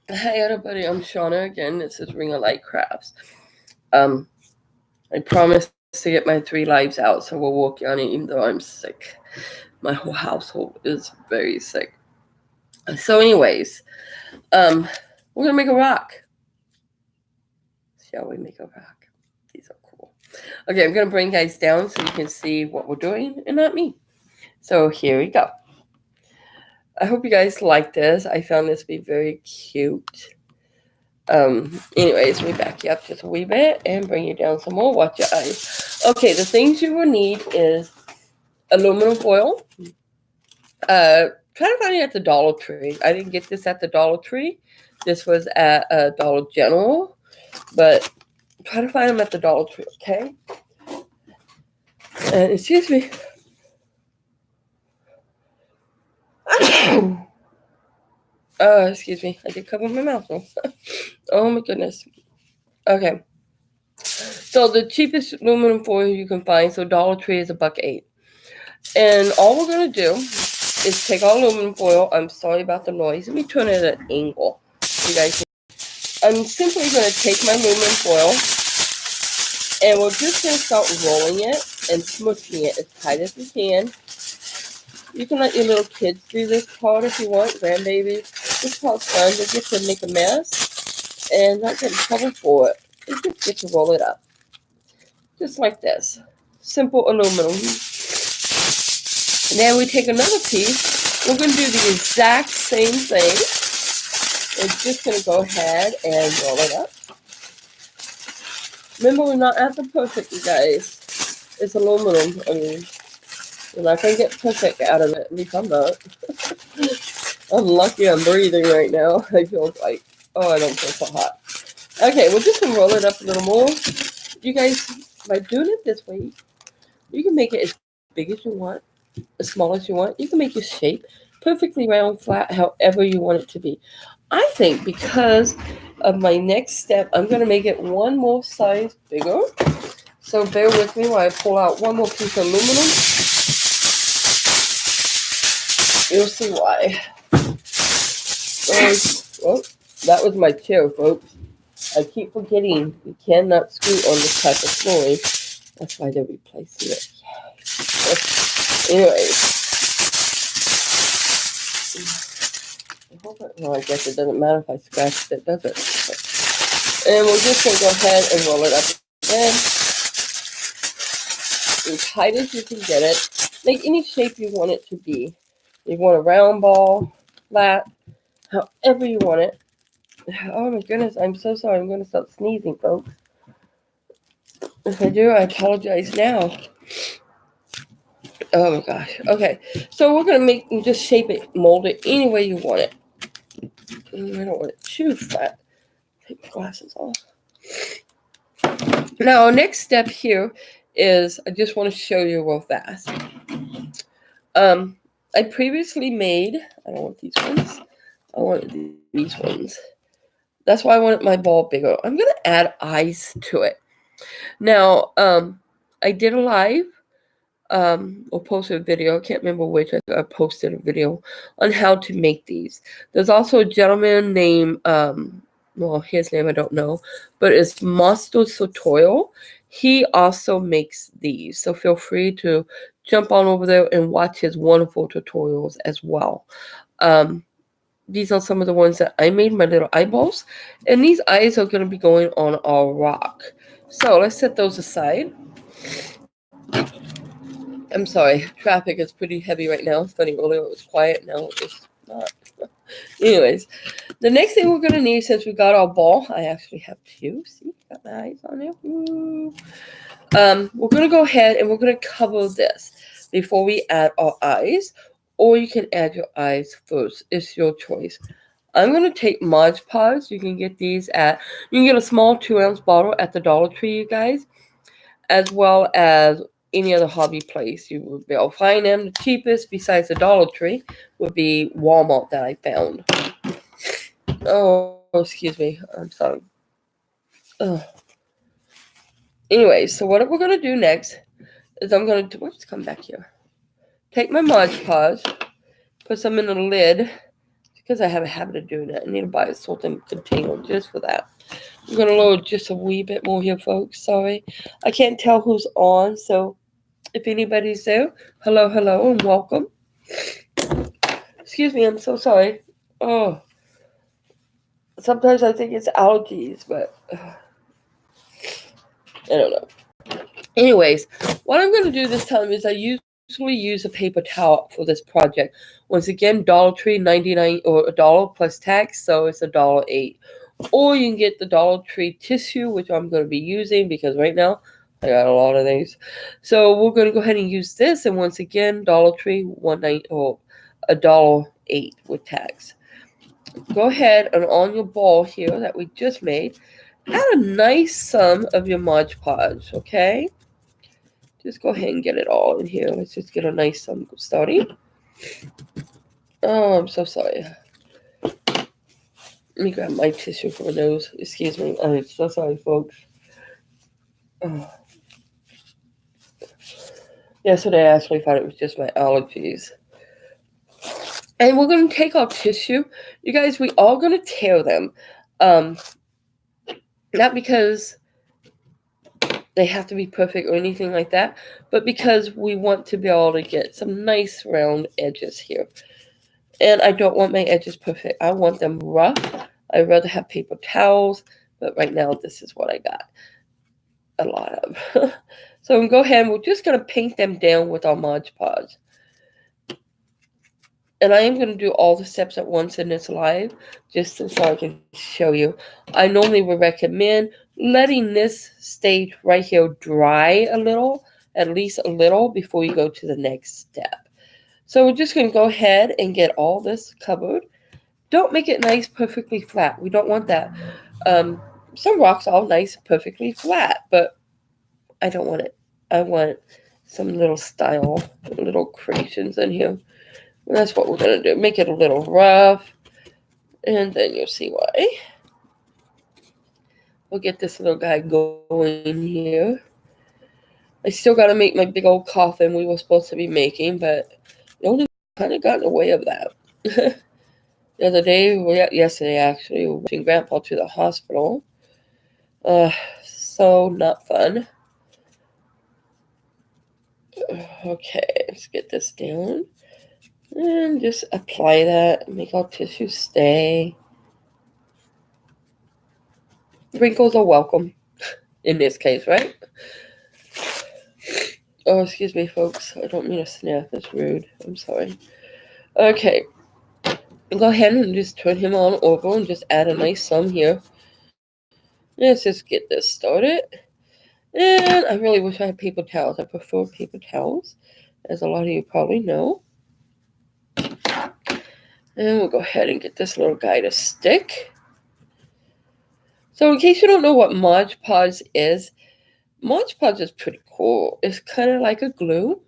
Hi everybody, I'm Shauna again. This is Ring of Light Crafts. I promised to get my 3 lives out, so we'll work on it even though I'm sick. My whole household is very sick. So anyways, we're gonna make a rock. Shall we make a rock? These are cool. Okay, I'm gonna bring you guys down so you can see what we're doing and not me. So here we go. I hope you guys like this. I found this to be very cute. Anyways, we back you up just a wee bit and bring you down some more. Watch your eyes. Okay, the things you will need is aluminum foil. Try to find it at the Dollar Tree. I didn't get this at the Dollar Tree. This was at Dollar General, but try to find them at the Dollar Tree, okay? And excuse me. Excuse me. I did cover my mouth. Oh my goodness. Okay. So the cheapest aluminum foil you can find, so Dollar Tree is $1.08. And all we're gonna do is take our aluminum foil. I'm sorry about the noise. Let me turn it at an angle. You guys, I'm simply gonna take my aluminum foil and we're just gonna start rolling it and smushing it as tight as we can. You can let your little kids do this part if you want, grandbabies. This part's fun. They get to make a mess and not get in trouble for it. They just get to roll it up. Just like this. Simple aluminum. And then we take another piece. We're going to do the exact same thing. We're just going to go ahead and roll it up. Remember, we're not after perfect, you guys. It's aluminum. I mean, you're not going to get perfect out of it. At least I'm not. I'm lucky I'm breathing right now. I feel like, oh, I don't feel so hot. Okay, we're just going to roll it up a little more. You guys, by doing it this way, you can make it as big as you want, as small as you want. You can make your shape perfectly round, flat, however you want it to be. I think because of my next step, I'm going to make it one more size bigger. So bear with me while I pull out one more piece of aluminum. You'll see why. Oh, that was my chair, folks. I keep forgetting you cannot scoot on this type of flooring. That's why they're replacing it. Anyways. Well, I guess it doesn't matter if I scratched it, does it? And we're just going to go ahead and roll it up again. As tight as you can get it. Make any shape you want it to be. You want a round ball, flat, however you want it. Oh my goodness, I'm so sorry. I'm going to start sneezing, folks. If I do, I apologize now. Oh my gosh. Okay, so we're going to just shape it, mold it any way you want it. I don't want it too flat. Take my glasses off. Now, our next step here is I just want to show you real fast. I previously made, I don't want these ones. I wanted these ones. That's why I wanted my ball bigger. I'm going to add eyes to it. Now, I did a live or posted a video. I can't remember which. I posted a video on how to make these. There's also a gentleman named, well, his name I don't know, but it's Master Sotoyo. He also makes these. So feel free to jump on over there and watch his wonderful tutorials as well. These are some of the ones that I made, my little eyeballs. And these eyes are going to be going on our rock. So let's set those aside. I'm sorry, traffic is pretty heavy right now. It's funny, earlier it was quiet, now it's not. Anyways, the next thing we're going to need, since we got our ball, I actually have two. See, got my eyes on it. We're going to go ahead and we're going to cover this before we add our eyes. Or you can add your eyes first. It's your choice. I'm going to take Mod Podge. You can get these you can get a small 2-ounce bottle at the Dollar Tree, you guys. As well as any other hobby place. You will be able to find them. The cheapest besides the Dollar Tree would be Walmart that I found. Oh, excuse me. I'm sorry. Anyway, so what we're going to do next is I'm going to let's come back here. Take my Mod Podge, put some in the lid. because I have a habit of doing that. I need to buy a salted container just for that. I'm going to lower just a wee bit more here, folks. Sorry. I can't tell who's on, so if anybody's there, hello, and welcome. Excuse me, I'm so sorry. Oh, sometimes I think it's allergies, but I don't know. Anyways, what I'm going to do this time is I usually use a paper towel for this project. Once again, Dollar Tree, 99 or $1 plus tax, so it's $1.08. Or you can get the Dollar Tree tissue, which I'm going to be using because right now I got a lot of these. So we're going to go ahead and use this, and once again, Dollar Tree, $1.08 with tax. Go ahead and on your ball here that we just made, add a nice sum of your Mod Podge, okay? Just go ahead and get it all in here. Let's just get a nice sum starting. Oh, I'm so sorry. Let me grab my tissue for my nose. Excuse me. I'm so sorry, folks. Oh. Yesterday, I actually thought it was just my allergies. And we're going to take our tissue. You guys, we are going to tear them. Not because they have to be perfect or anything like that, but because we want to be able to get some nice round edges here. And I don't want my edges perfect. I want them rough. I'd rather have paper towels, but right now this is what I got a lot of. So I'm going to go ahead and we're just going to paint them down with our Mod Podge. And I am going to do all the steps at once in this live, just so I can show you. I normally would recommend letting this stage right here dry a little, at least a little, before you go to the next step. So we're just going to go ahead and get all this covered. Don't make it nice, perfectly flat. We don't want that. Some rocks are nice, perfectly flat, but I don't want it. I want some little style, little creations in here. And that's what we're going to do. Make it a little rough. And then you'll see why. We'll get this little guy going here. I still got to make my big old coffin we were supposed to be making, but the only kind of got in the way of that. The other day, yesterday actually, we were watching Grandpa to the hospital. So not fun. Okay, let's get this down. And just apply that, make our tissue stay. Wrinkles are welcome in this case, right? Oh, excuse me, folks. I don't mean to snap. That's rude. I'm sorry. Okay. Go ahead and just turn him on over and just add a nice sum here. Let's just get this started. And I really wish I had paper towels. I prefer paper towels, as a lot of you probably know. And we'll go ahead and get this little guy to stick. So in case you don't know what Mod Podge is pretty cool. It's kind of like a glue.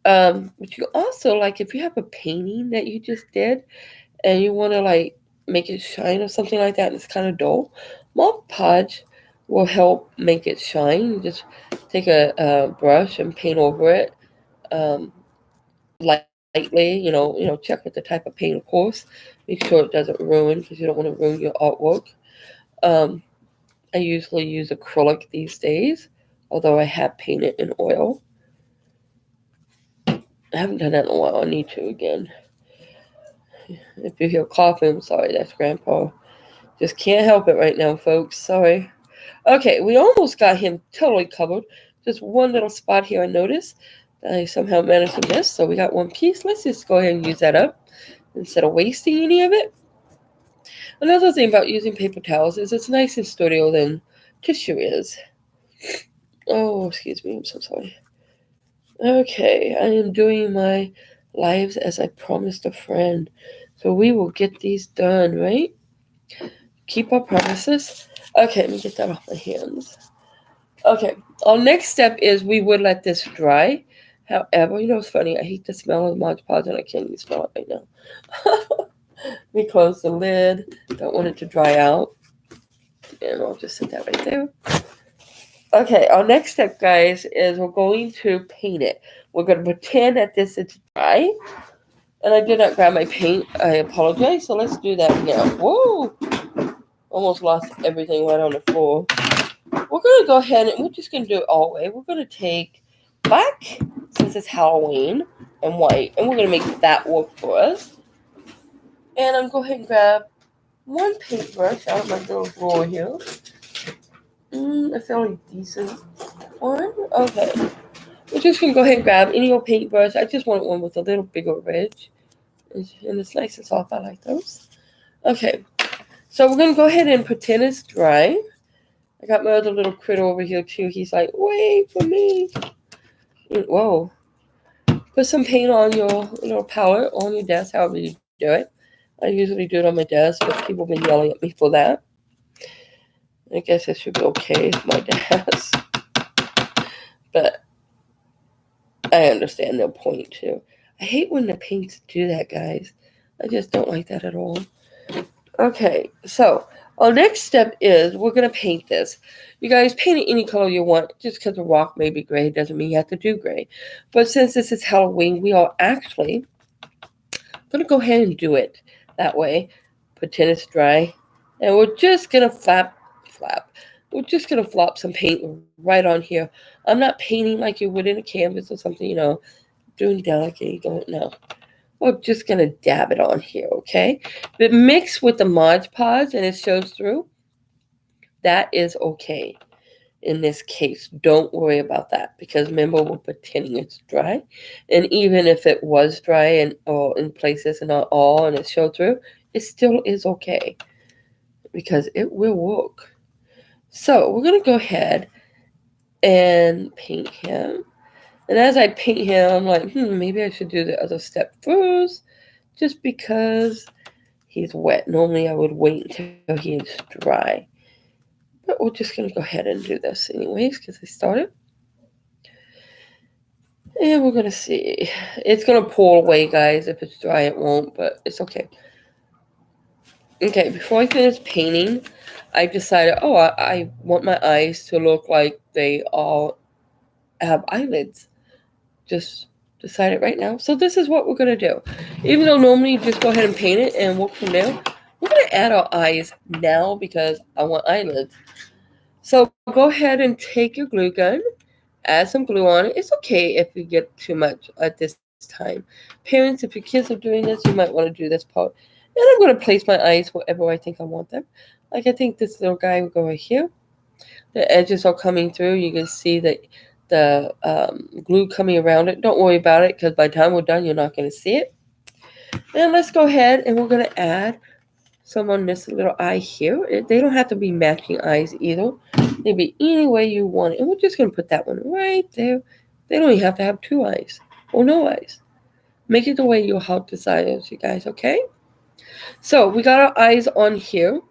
But you also, like, if you have a painting that you just did and you want to, like, make it shine or something like that and it's kind of dull, Mod Podge will help make it shine. You just take a brush and paint over it lightly, check with the type of paint, of course. Make sure it doesn't ruin, because you don't want to ruin your artwork. I usually use acrylic these days, although I have painted in oil. I haven't done that in a while. I need to again. If you hear coughing, I'm sorry, that's Grandpa. Just can't help it right now, folks. Sorry. Okay, we almost got him totally covered. Just one little spot here I noticed that I somehow managed to miss. So we got one piece. Let's just go ahead and use that up instead of wasting any of it. Another thing about using paper towels is it's nice and sturdier than tissue is. Oh, excuse me. I'm so sorry. Okay, I am doing my lives as I promised a friend. So we will get these done, right? Keep our promises. Okay, let me get that off my hands. Okay, our next step is we would let this dry. However, it's funny. I hate the smell of Mod Podge and I can't even smell it right now. We close the lid. Don't want it to dry out. And I'll just set that right there. Okay, our next step, guys, is we're going to paint it. We're going to pretend that this is dry. And I did not grab my paint. I apologize. So let's do that now. Whoa! Almost lost everything right on the floor. We're going to go ahead and we're just going to do it all the way. We're going to take black, since it's Halloween, and white. And we're going to make that work for us. And I'm going to go ahead and grab one paintbrush out of my little drawer here. A fairly decent one. Okay. We're just going to go ahead and grab any old paintbrush. I just want one with a little bigger ridge. And it's nice and soft. I like those. Okay. So we're going to go ahead and pretend it's dry. I got my other little critter over here too. He's like, wait for me. Whoa. Put some paint on your little palette on your desk, however you do it. I usually do it on my desk, but people have been yelling at me for that. I guess it should be okay with my desk. But I understand their point too. I hate when the paints do that, guys. I just don't like that at all. Okay, so our next step is we're going to paint this. You guys paint it any color you want. Just because the rock may be gray doesn't mean you have to do gray. But since this is Halloween, we are actually going to go ahead and do it that way. Pretend it's dry. And we're just going to flap. We're just going to flop some paint right on here. I'm not painting like you would in a canvas or something, doing delicate. No. We're just going to dab it on here, okay? If it mixed with the Mod Podge and it shows through, that is okay in this case. Don't worry about that because remember, we're pretending it's dry. And even if it was dry and or in places and not all and it showed through, it still is okay because it will work. So we're going to go ahead and paint him. And as I paint him, I'm like, maybe I should do the other step first just because he's wet. Normally I would wait until he is dry. But we're just going to go ahead and do this anyways because I started. And we're going to see. It's going to pull away, guys. If it's dry, it won't, but it's okay. Okay, before I finish painting, I decided, I want my eyes to look like they all have eyelids. Just decided right now. So this is what we're going to do. Even though normally you just go ahead and paint it and work from there, we're going to add our eyes now because I want eyelids. So go ahead and take your glue gun, add some glue on it. It's okay if you get too much at this time. Parents, if your kids are doing this, you might want to do this part. And I'm going to place my eyes wherever I think I want them. Like I think this little guy will go right here. The edges are coming through. You can see that the glue coming around it. Don't worry about it because by the time we're done, you're not going to see it. And let's go ahead and we're going to add some on this little eye here. They don't have to be matching eyes either. They be any way you want it. And we're just going to put that one right there. They don't even have to have two eyes or no eyes. Make it the way your heart desires, you guys, okay? So we got our eyes on here.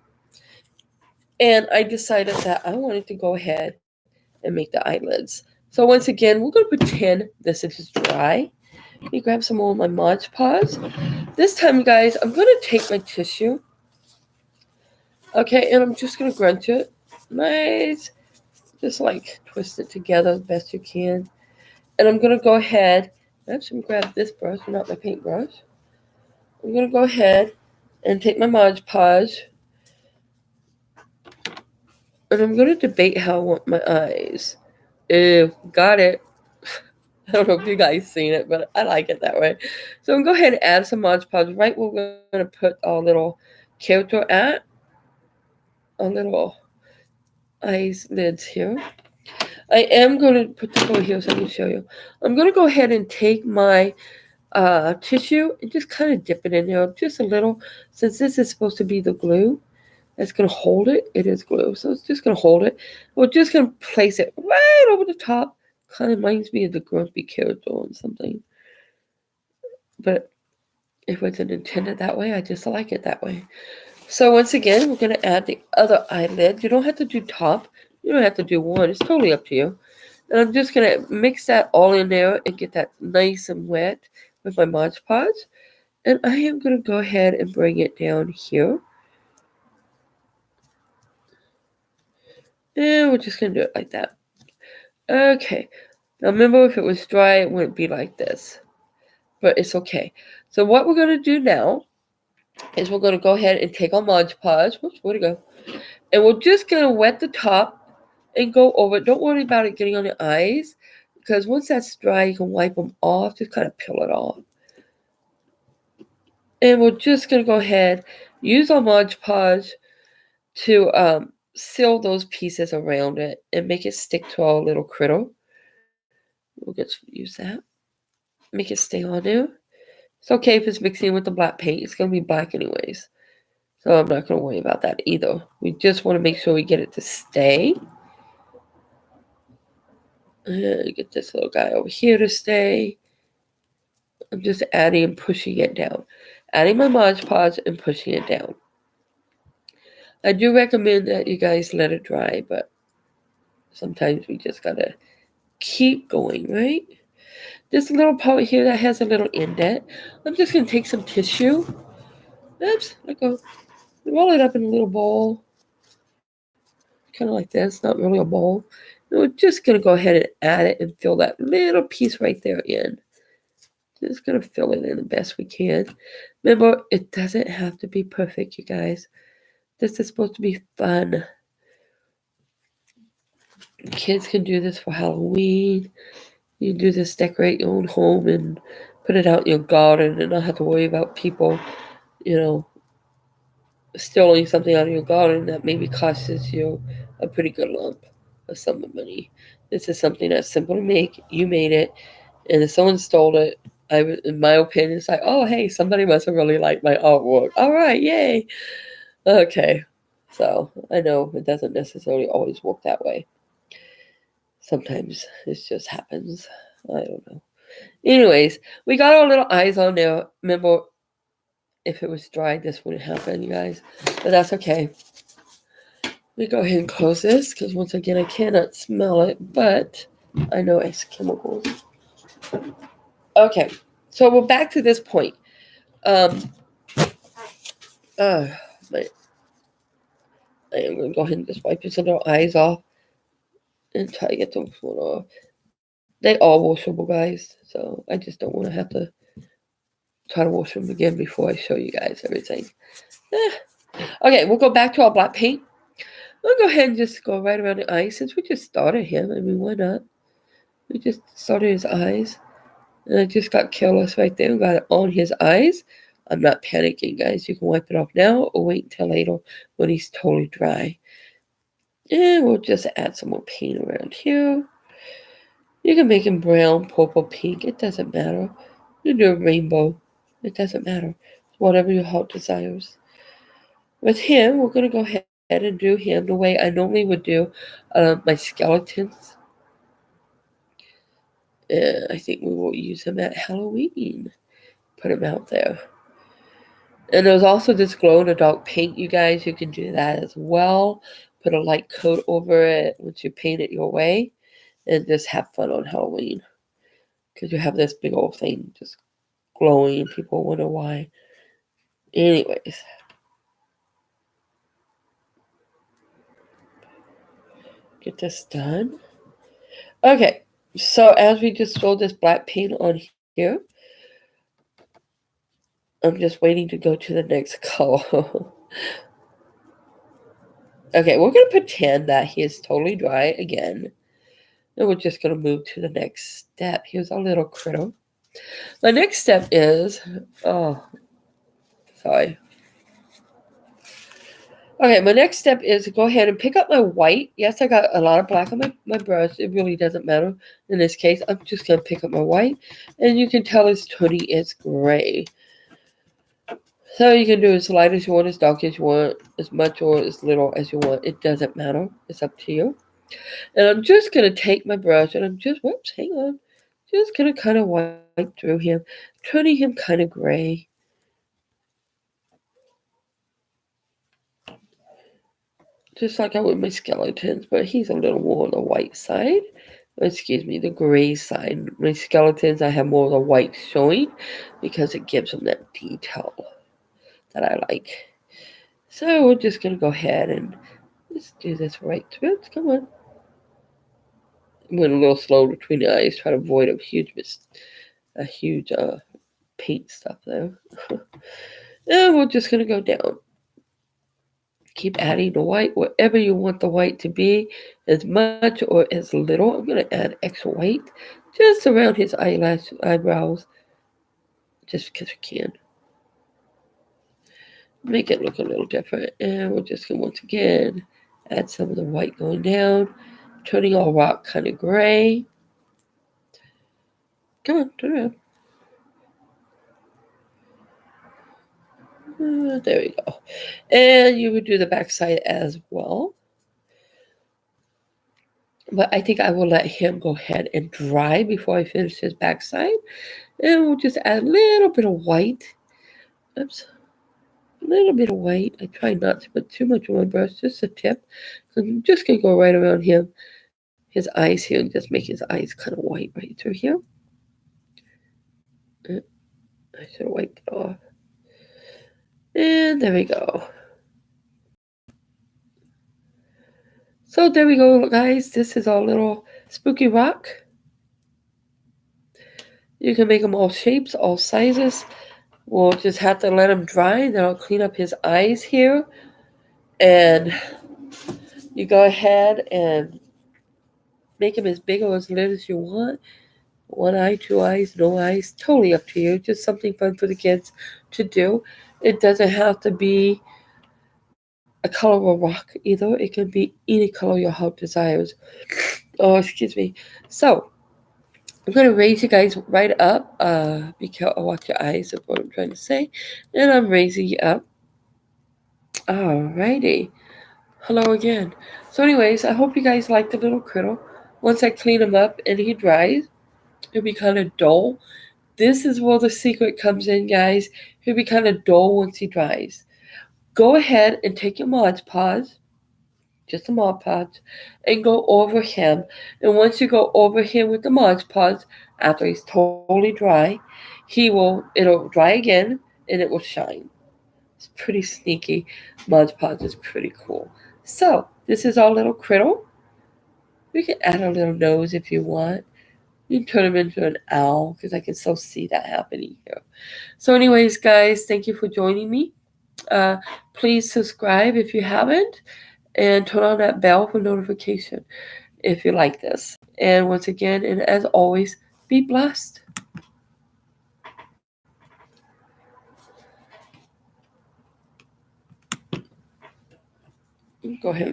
And I decided that I wanted to go ahead and make the eyelids. So once again, we're going to pretend this is dry. Let me grab some more of my Mod Podge. This time, guys, I'm going to take my tissue. Okay, and I'm just going to grunt it. Nice. Just like twist it together as best you can. And I'm going to go ahead. I'm just going to grab this brush, not my paintbrush. I'm going to go ahead and take my Mod Podge. And I'm going to debate how I want my eyes. Ew, got it. I don't know if you guys seen it, but I like it that way. So I'm going to go ahead and add some Mod Podge right where we're going to put our little character at. Our little eyes lids here. I am going to put this over here so I can show you. I'm going to go ahead and take my tissue and just kind of dip it in there just a little. Since this is supposed to be the glue that's going to hold it, it is glue. So it's just going to hold it. We're just going to place it right over the top. Kind of reminds me of the grumpy character or something. But it wasn't intended that way. I just like it that way. So once again, we're going to add the other eyelid. You don't have to do top. You don't have to do one. It's totally up to you. And I'm just going to mix that all in there and get that nice and wet with my Mod Podge. And I am going to go ahead and bring it down here. And we're just going to do it like that. Okay. Now remember, if it was dry, it wouldn't be like this. But it's okay. So what we're going to do now is we're going to go ahead and take our Mod Podge. Whoops, where'd it go? And we're just going to wet the top and go over it. Don't worry about it getting on your eyes, because once that's dry, you can wipe them off. Just kind of peel it off. And we're just going to go ahead, use our Mod Podge to seal those pieces around it and make it stick to our little critter. We'll just use that. Make it stay on there. It's okay if it's mixing with the black paint. It's going to be black anyways. So I'm not going to worry about that either. We just want to make sure we get it to stay. Get this little guy over here to stay. I'm just adding and pushing it down. Adding my Mod Podge and pushing it down. I do recommend that you guys let it dry, but sometimes we just gotta keep going, right? This little part here that has a little indent, I'm just gonna take some tissue. Oops, let go. Roll it up in a little bowl. Kind of like this, not really a bowl. And we're just gonna go ahead and add it and fill that little piece right there in. Just gonna fill it in the best we can. Remember, it doesn't have to be perfect, you guys. This is supposed to be fun. Kids can do this for Halloween. You do this, decorate your own home and put it out in your garden and not have to worry about people, stealing something out of your garden that maybe costs you a pretty good lump of sum of money. This is something that's simple to make. You made it, and if someone stole it, in my opinion, it's like, oh, hey, somebody must have really liked my artwork. All right, yay. Okay, so I know it doesn't necessarily always work that way. Sometimes it just happens. I don't know. Anyways, we got our little eyes on there. Remember, if it was dry, this wouldn't happen, you guys. But that's okay. Let me go ahead and close this, because once again, I cannot smell it, but I know it's chemicals. Okay, so we're back to this point. I am going to go ahead and just wipe these little eyes off and try to get them off. They are washable, guys, so I just don't want to have to try to wash them again before I show you guys everything. Okay, we'll go back to our black paint. We'll go ahead and just go right around the eyes, since we just started him. I mean, why not? We just started his eyes, and I just got careless right there and got it on his eyes. I'm not panicking, guys. You can wipe it off now or wait until later when he's totally dry. And we'll just add some more paint around here. You can make him brown, purple, pink. It doesn't matter. You do a rainbow. It doesn't matter. Whatever your heart desires. With him, we're going to go ahead and do him the way I normally would do my skeletons. I think we will use him at Halloween. Put him out there. And there's also this glow-in-the-dark paint, you guys. You can do that as well. Put a light coat over it once you paint it your way. And just have fun on Halloween. Because you have this big old thing just glowing. People wonder why. Anyways. Get this done. Okay. So as we just throw this black paint on here, I'm just waiting to go to the next color. Okay, we're going to pretend that he is totally dry again. And we're just going to move to the next step. Here's our little critter. My next step is, sorry. Okay, my next step is to go ahead and pick up my white. Yes, I got a lot of black on my brush. It really doesn't matter in this case. I'm just going to pick up my white. And you can tell it's turning its gray. So you can do as light as you want, as dark as you want, as much or as little as you want. It doesn't matter. It's up to you. And I'm just going to take my brush and I'm just, hang on. Just going to kind of wipe through him, turning him kind of gray. Just like I would my skeletons, but he's a little more on the white side. Excuse me, the gray side. My skeletons, I have more of the white showing because it gives them that detail that I like. So we're just going to go ahead and just do this right through. Come on. I went a little slow between the eyes, try to avoid a huge paint stuff though. And we're just going to go down. Keep adding the white, whatever you want the white to be, as much or as little. I'm going to add extra white just around his eyebrows, just because we can. Make it look a little different. And we're just going to once again add some of the white going down, turning our rock kind of gray. Come on, turn around. There we go. And you would do the back side as well. But I think I will let him go ahead and dry before I finish his backside. And we'll just add a little bit of white. Oops. A little bit of white. I try not to put too much on my brush, just a tip. So I'm just going to go right around him, his eyes here, and just make his eyes kind of white right through here. I should have wiped it off. And there we go. So there we go, guys. This is our little spooky rock. You can make them all shapes, all sizes. We'll just have to let him dry. Then I'll clean up his eyes here. And you go ahead and make him as big or as little as you want. One eye, two eyes, no eyes. Totally up to you. Just something fun for the kids to do. It doesn't have to be a color of rock either. It can be any color your heart desires. Oh, excuse me. So, I'm going to raise you guys right up. Be careful, watch your eyes, is what I'm trying to say. And I'm raising you up. Alrighty. Hello again. So anyways, I hope you guys like the little critter. Once I clean him up and he dries, he'll be kind of dull. This is where the secret comes in, guys. He'll be kind of dull once he dries. Go ahead and take your Mod Podge, just the Mod Podge, and go over him. And once you go over him with the Mod Podge, after he's totally dry, it'll dry again and it will shine. It's pretty sneaky. Mod Podge is pretty cool. So, this is our little critter. We can add a little nose if you want. You can turn him into an owl because I can still see that happening here. So anyways, guys, thank you for joining me. Please subscribe if you haven't and turn on that bell for notification if you like this. And once again, and as always, be blessed. Go ahead and